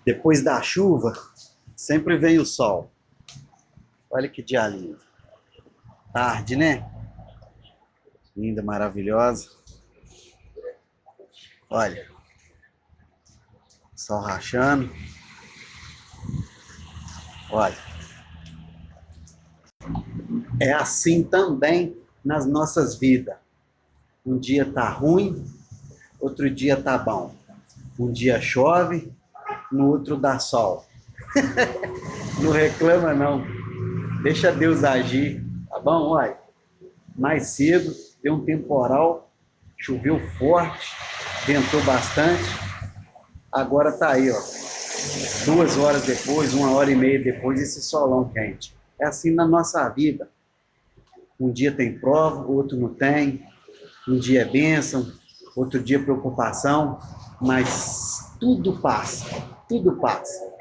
Depois da chuva, sempre vem o sol. Olha que dia lindo. Tarde, né? Linda, maravilhosa. Olha, sol rachando. Olha, é assim também nas nossas vidas. Um dia tá ruim, outro dia tá bom. Um dia chove, no outro dá sol. Não reclama não. Deixa Deus agir, tá bom? Olha, mais cedo deu um temporal, choveu forte, ventou bastante. Agora tá aí, ó. 2 horas depois, 1 hora e meia depois, esse solão quente. É assim na nossa vida. Um dia tem prova, outro não tem. Um dia é bênção, outro dia é preocupação, mas tudo passa, tudo passa.